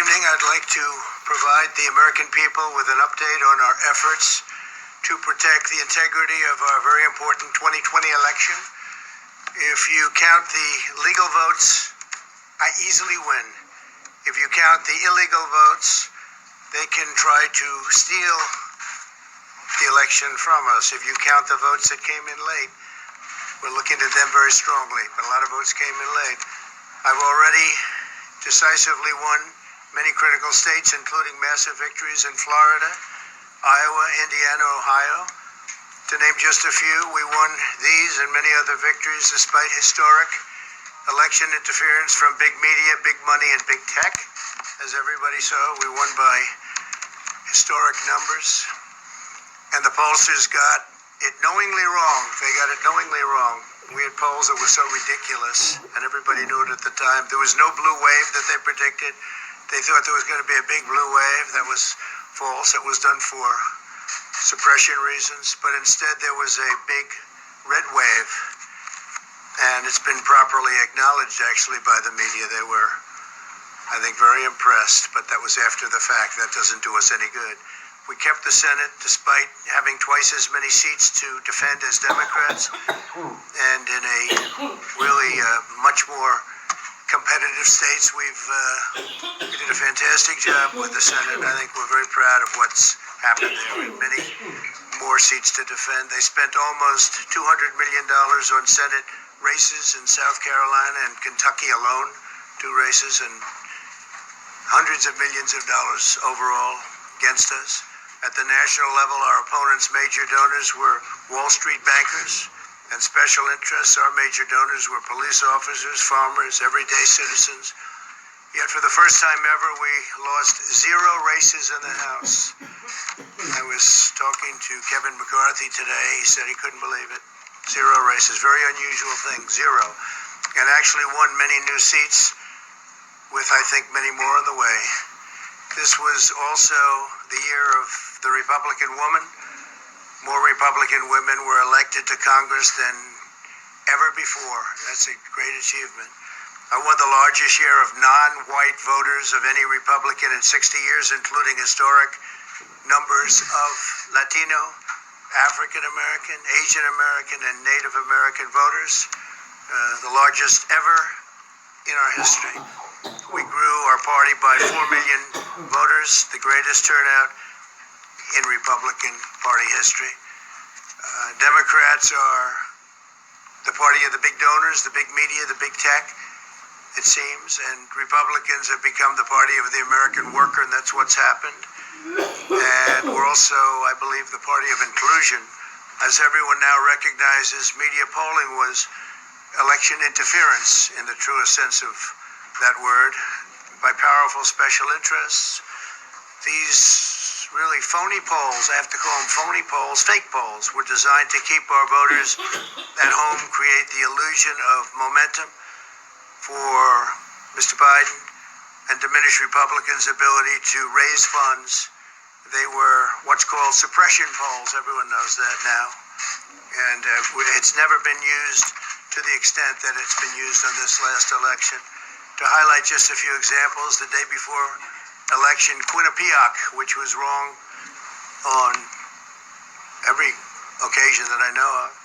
evening, I'd like to provide the American people with an update on our efforts to protect the integrity of our very important 2020 election. If you count the legal votes, I easily win. If you count the illegal votes, they can try to steal the election from us. If you count the votes that came in late, we're looking at them very strongly, but a lot of votes came in late. I've already decisively won many critical states, including massive victories in Florida, Iowa, Indiana, Ohio. To name just a few, we won these and many other victories despite historic election interference from big media, big money, and big tech. As everybody saw, we won by historic numbers. And the pollsters got it knowingly wrong. They got it knowingly wrong. We had polls that were so ridiculous, and everybody knew it at the time. There was no blue wave that they predicted. They thought there was going to be a big blue wave. That was false. It was done for suppression reasons. But instead, there was a big red wave. And it's been properly acknowledged, actually, by the media. They were, I think, very impressed. But that was after the fact. That doesn't do us any good. We kept the Senate despite having twice as many seats to defend as Democrats, and in a really much more competitive states, we did a fantastic job with the Senate. I think we're very proud of what's happened there, and many more seats to defend. They spent almost $200 million on Senate races in South Carolina and Kentucky alone, 2 races, and hundreds of millions of dollars overall against us. At the national level, our opponents' major donors were Wall Street bankers and special interests. Our major donors were police officers, farmers, everyday citizens. Yet for the first time ever, we lost 0 races in the House. I was talking to Kevin McCarthy today. He said he couldn't believe it. 0 races, very unusual thing, 0. And actually won many new seats with, I think, many more on the way. This was also the year of the Republican woman. More Republican women were elected to Congress than ever before. That's a great achievement. I won the largest share of non-white voters of any Republican in 60 years, including historic numbers of Latino, African American, Asian American, and Native American voters, the largest ever in our history. We grew our party by 4 million voters, the greatest turnout in Republican Party history. Democrats are the party of the big donors, the big media, the big tech, it seems, and Republicans have become the party of the American worker, and that's what's happened. And we're also, I believe, the party of inclusion. As everyone now recognizes, media polling was election interference in the truest sense of that word, by powerful special interests. These really phony polls, I have to call them phony polls, fake polls, were designed to keep our voters at home, create the illusion of momentum for Mr. Biden, and diminish Republicans' ability to raise funds. They were what's called suppression polls. Everyone knows that now. And it's never been used to the extent that it's been used on this last election. To highlight just a few examples, the day before election, Quinnipiac, which was wrong on every occasion that I know of,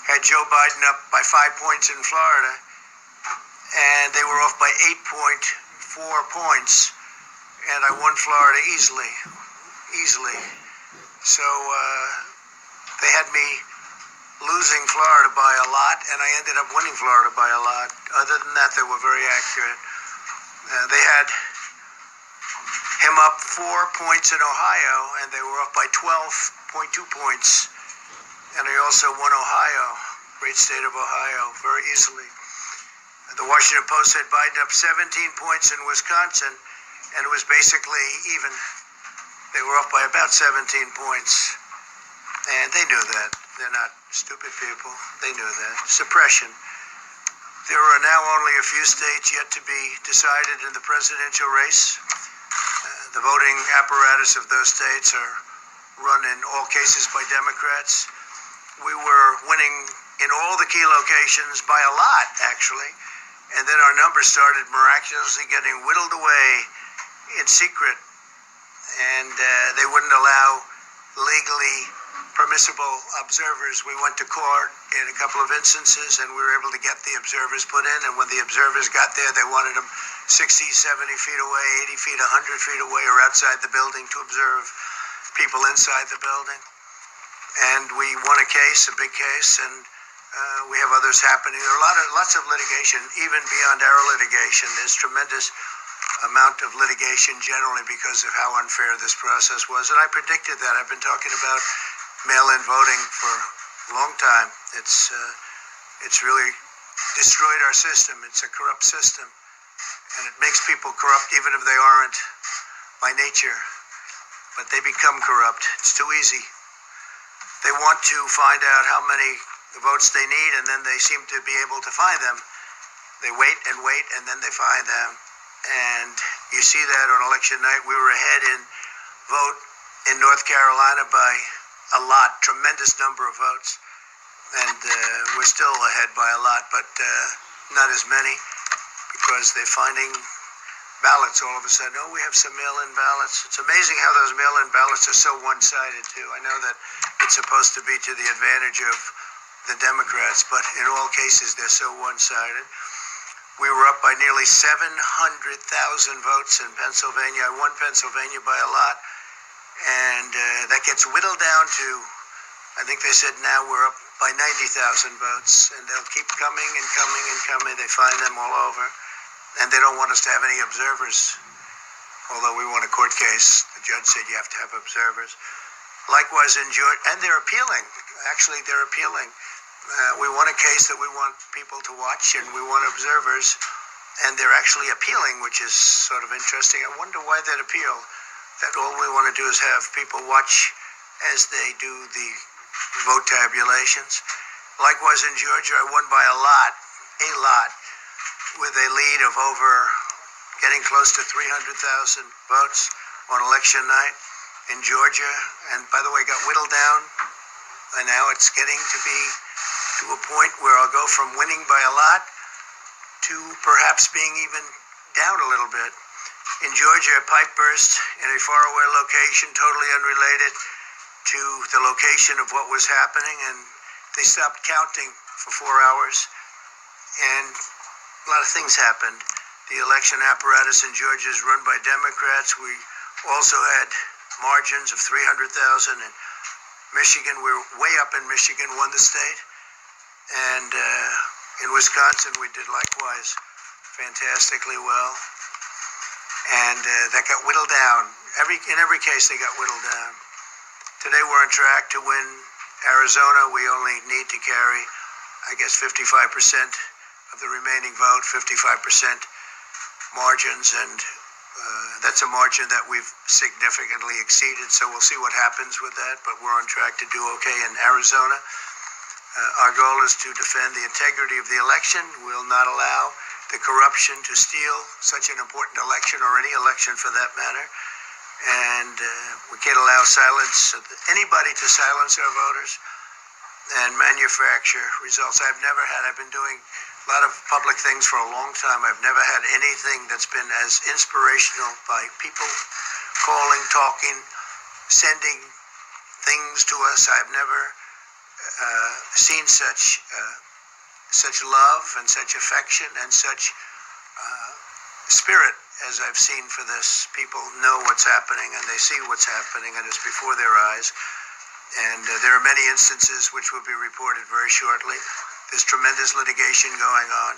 had Joe Biden up by 5 points in Florida, and they were off by 8.4 points, and I won Florida easily. So they had me losing Florida by a lot, and I ended up winning Florida by a lot. Other than that, they were very accurate. They had him up 4 points in Ohio, and they were up by 12.2 points. And I also won Ohio, great state of Ohio, very easily. The Washington Post had Biden up 17 points in Wisconsin, and it was basically even. They were up by about 17 points, and they knew that. They're not stupid people. They knew that. Suppression. There are now only a few states yet to be decided in the presidential race. The voting apparatus of those states are run in all cases by Democrats. We were winning in all the key locations by a lot, actually. And then our numbers started miraculously getting whittled away in secret, and they wouldn't allow legally permissible observers. We went to court in a couple of instances, and we were able to get the observers put in, and when the observers got there, they wanted them 60, 70 feet away, 80 feet, 100 feet away, or outside the building to observe people inside the building. And we won a case, a big case, and we have others happening. There are lots of litigation, even beyond our litigation. There's tremendous amount of litigation generally because of how unfair this process was. And I predicted that. I've been talking about mail-in voting for a long time. It's really destroyed our system. It's a corrupt system. And it makes people corrupt even if they aren't by nature. But they become corrupt. It's too easy. They want to find out how many votes they need, and then they seem to be able to find them. They wait, and then they find them. And you see that on election night. We were ahead in vote in North Carolina by a lot, tremendous number of votes. And we're still ahead by a lot, but not as many, because they're finding ballots all of a sudden. Oh, we have some mail-in ballots. It's amazing how those mail-in ballots are so one-sided, too. I know that it's supposed to be to the advantage of the Democrats, but in all cases, they're so one-sided. We were up by nearly 700,000 votes in Pennsylvania. I won Pennsylvania by a lot, and that gets whittled down to, I think they said now we're up by 90,000 votes, and they'll keep coming and coming and coming. They find them all over. And they don't want us to have any observers, although we won a court case. The judge said you have to have observers. Likewise in Georgia, and they're appealing. Actually, they're appealing. We won a case that we want people to watch, and we want observers, and they're actually appealing, which is sort of interesting. I wonder why that appeal, that all we want to do is have people watch as they do the vote tabulations. Likewise in Georgia, I won by a lot, with a lead of over getting close to 300,000 votes on election night in Georgia. And by the way, got whittled down, and now it's getting to be to a point where I'll go from winning by a lot to perhaps being even down a little bit. In Georgia, a pipe burst in a faraway location, totally unrelated to the location of what was happening, and they stopped counting for 4 hours, and a lot of things happened. The election apparatus in Georgia is run by Democrats. We also had margins of 300,000 in Michigan. We're way up in Michigan, won the state. And in Wisconsin, we did likewise fantastically well. And that got whittled down. In every case, they got whittled down. Today, we're on track to win Arizona. We only need to carry, I guess, 55% of the remaining vote, 55% margins, and that's a margin that we've significantly exceeded, so we'll see what happens with that, but we're on track to do okay in Arizona. Our goal is to defend the integrity of the election. We'll not allow the corruption to steal such an important election, or any election for that matter, and we can't allow anybody to silence our voters and manufacture results. I've been doing a lot of public things for a long time. I've never had anything that's been as inspirational, by people calling, talking, sending things to us. I've never seen such love and such affection and such spirit as I've seen for this. People know what's happening, and they see what's happening, and it's before their eyes. And there are many instances which will be reported very shortly. There's tremendous litigation going on,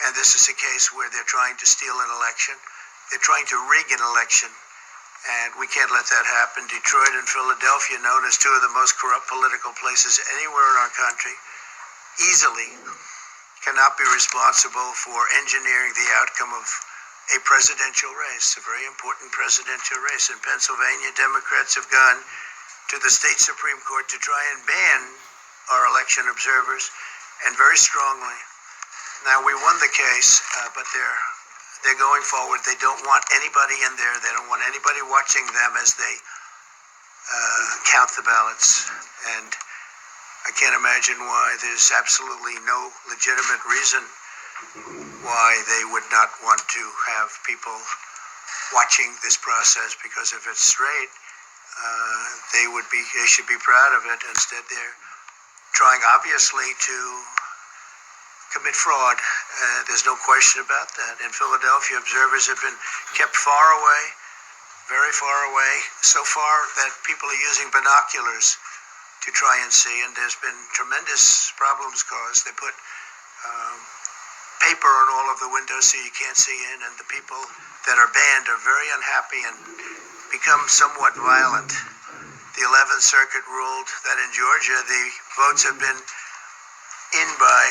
and this is a case where they're trying to steal an election. They're trying to rig an election, and we can't let that happen. Detroit and Philadelphia, known as two of the most corrupt political places anywhere in our country, easily cannot be responsible for engineering the outcome of a presidential race, a very important presidential race. In Pennsylvania, Democrats have gone to the state Supreme Court to try and ban our election observers, and very strongly. Now, we won the case, but they're going forward. They don't want anybody in there. They don't want anybody watching them as they count the ballots. And I can't imagine why. There's absolutely no legitimate reason why they would not want to have people watching this process, because if it's straight, they should be proud of it. Instead, they're trying, obviously, to commit fraud. There's no question about that. In Philadelphia, observers have been kept far away, very far away, so far that people are using binoculars to try and see, and there's been tremendous problems caused. They put paper on all of the windows so you can't see in, and the people that are banned are very unhappy and become somewhat violent. The 11th Circuit ruled that in Georgia the votes have been in by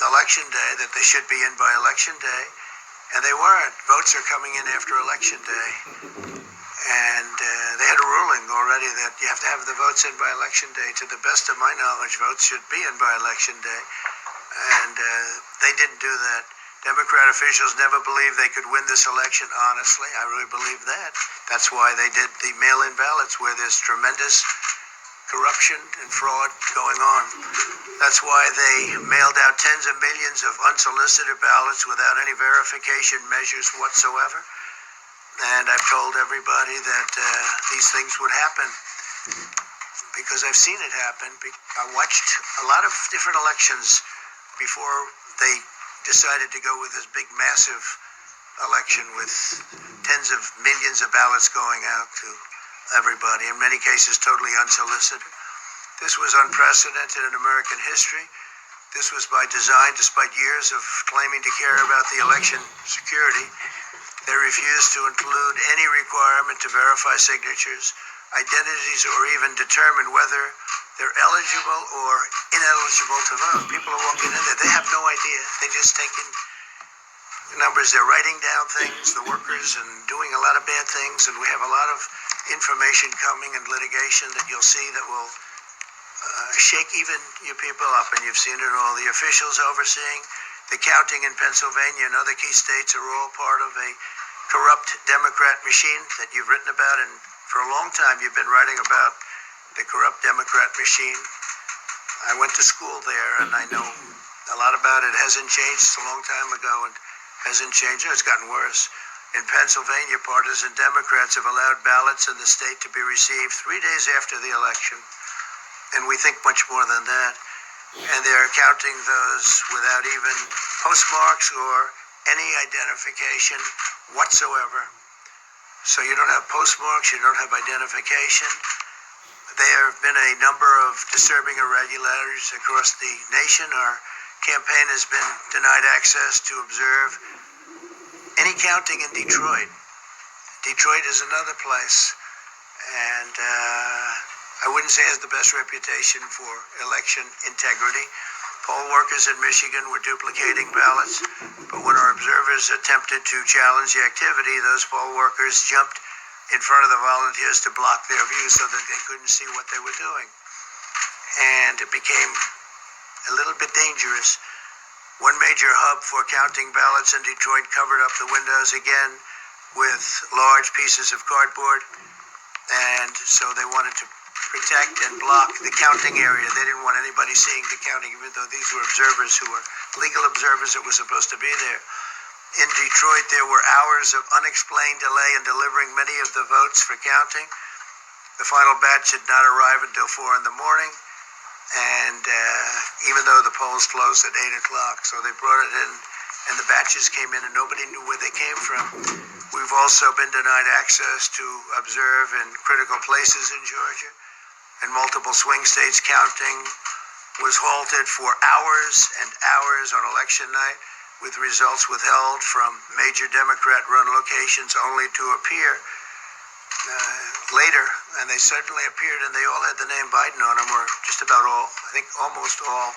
election day, that they should be in by election day, and they weren't. Votes are coming in after election day. And they had a ruling already that you have to have the votes in by election day. To the best of my knowledge, votes should be in by election day. And they didn't do that. Democrat officials never believed they could win this election, honestly. I really believe that. That's why they did the mail-in ballots, where there's tremendous corruption and fraud going on. That's why they mailed out tens of millions of unsolicited ballots without any verification measures whatsoever. And I've told everybody that these things would happen because I've seen it happen. I watched a lot of different elections before they decided to go with this big, massive election with tens of millions of ballots going out to everybody, in many cases totally unsolicited. This was unprecedented in American history. This was by design, despite years of claiming to care about the election security. They refused to include any requirement to verify signatures, identities, or even determine whether they're eligible or ineligible to vote. People are walking in there. They have no idea. They just take in numbers. They're writing down things, the workers, and doing a lot of bad things. And we have a lot of information coming and litigation that you'll see that will shake even you people up. And you've seen it all. The officials overseeing the counting in Pennsylvania and other key states are all part of a corrupt Democrat machine that you've written about, and for a long time you've been writing about the corrupt Democrat machine. I went to school there, and I know a lot about it. It hasn't changed. It's a long time ago, and hasn't changed. It's gotten worse. In Pennsylvania, partisan Democrats have allowed ballots in the state to be received 3 days after the election, and we think much more than that. And they're counting those without even postmarks or any identification whatsoever. So you don't have postmarks, you don't have identification. There have been a number of disturbing irregularities across the nation. Our campaign has been denied access to observe any counting in Detroit. Detroit is another place, and I wouldn't say it has the best reputation for election integrity. Poll workers in Michigan were duplicating ballots, but when our observers attempted to challenge the activity, those poll workers jumped in front of the volunteers to block their view so that they couldn't see what they were doing. And it became a little bit dangerous. One major hub for counting ballots in Detroit covered up the windows again with large pieces of cardboard, and so they wanted to protect and block the counting area. They didn't want anybody seeing the counting, even though these were observers who were legal observers that were supposed to be there. In Detroit, there were hours of unexplained delay in delivering many of the votes for counting. The final batch did not arrive until 4 in the morning, and even though the polls closed at 8 o'clock, so they brought it in, and the batches came in, and nobody knew where they came from. We've also been denied access to observe in critical places in Georgia. In multiple swing states, counting was halted for hours and hours on election night, with results withheld from major Democrat-run locations only to appear later. And they certainly appeared, and they all had the name Biden on them, or just about all. I think almost all.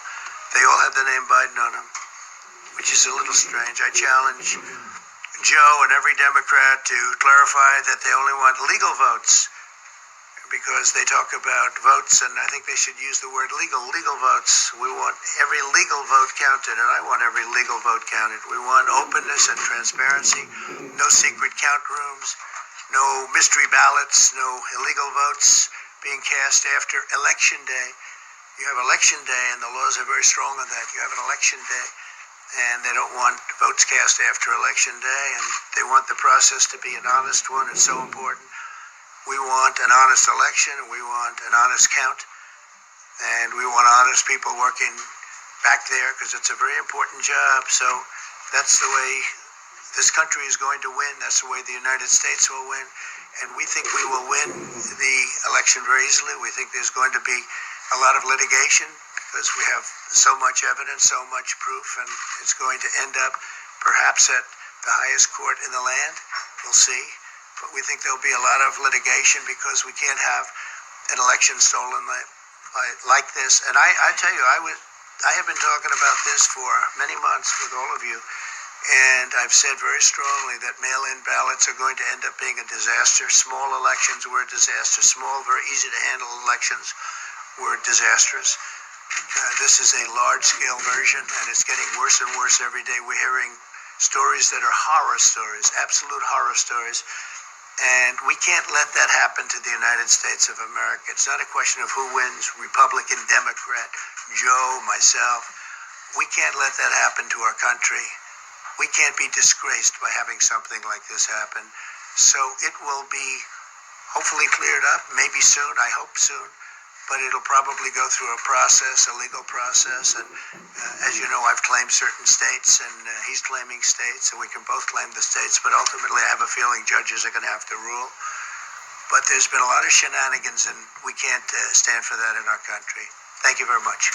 They all had the name Biden on them, which is a little strange. I challenge Joe and every Democrat to clarify that they only want legal votes, because they talk about votes, and I think they should use the word legal votes. We want every legal vote counted, and I want every legal vote counted. We want openness and transparency, no secret count rooms, no mystery ballots, no illegal votes being cast after Election Day. You have Election Day, and the laws are very strong on that. You have an Election Day, and they don't want votes cast after Election Day, and they want the process to be an honest one. It's so important. We want an honest election, and we want an honest count, and we want honest people working back there, because it's a very important job. So that's the way this country is going to win. That's the way the United States will win. And we think we will win the election very easily. We think there's going to be a lot of litigation because we have so much evidence, so much proof, and it's going to end up perhaps at the highest court in the land. We'll see. But we think there'll be a lot of litigation because we can't have an election stolen like this. And I tell you, I have been talking about this for many months with all of you. And I've said very strongly that mail-in ballots are going to end up being a disaster. Small elections were a disaster. Small, very easy to handle elections were disastrous. This is a large-scale version, and it's getting worse and worse every day. We're hearing stories that are horror stories, absolute horror stories. And we can't let that happen to the United States of America. It's not a question of who wins, Republican, Democrat, Joe, myself. We can't let that happen to our country. We can't be disgraced by having something like this happen. So it will be hopefully cleared up, maybe soon, I hope soon, but it'll probably go through a process, a legal process. And as you know, I've claimed certain states, and he's claiming states, and we can both claim the states, but ultimately I have a feeling judges are going to have to rule. But there's been a lot of shenanigans, and we can't stand for that in our country. Thank you very much.